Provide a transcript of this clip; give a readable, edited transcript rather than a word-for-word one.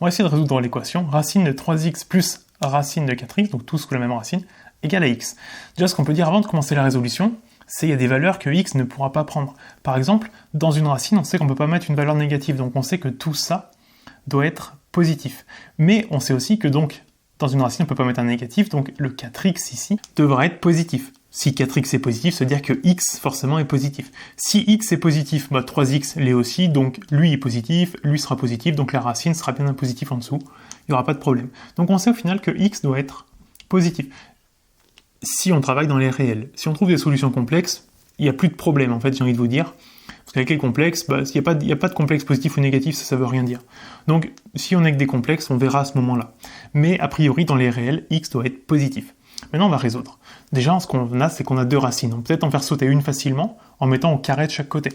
On va essayer de résoudre l'équation racine de 3x plus racine de 4x, donc tous sous la même racine, égale à x. Déjà, ce qu'on peut dire avant de commencer la résolution, c'est qu'il y a des valeurs que x ne pourra pas prendre. Par exemple, dans une racine, on sait qu'on ne peut pas mettre une valeur négative, donc on sait que tout ça doit être positif. Mais on sait aussi que donc, dans une racine, on ne peut pas mettre un négatif, donc le 4x ici devra être positif. Si 4x est positif, ça veut dire que x forcément est positif. Si x est positif, 3x l'est aussi, donc lui est positif, lui sera positif, donc la racine sera bien un positif en dessous, il n'y aura pas de problème. Donc on sait au final que x doit être positif. Si on travaille dans les réels, si on trouve des solutions complexes, il n'y a plus de problème en fait, j'ai envie de vous dire. Parce qu'avec les complexes, s'il n'y a pas de complexe positif ou négatif, ça ne veut rien dire. Donc si on est que des complexes, on verra à ce moment-là. Mais a priori, dans les réels, x doit être positif. Maintenant, on va résoudre. Déjà, ce qu'on a, c'est qu'on a deux racines. On peut peut-être en faire sauter une facilement en mettant au carré de chaque côté.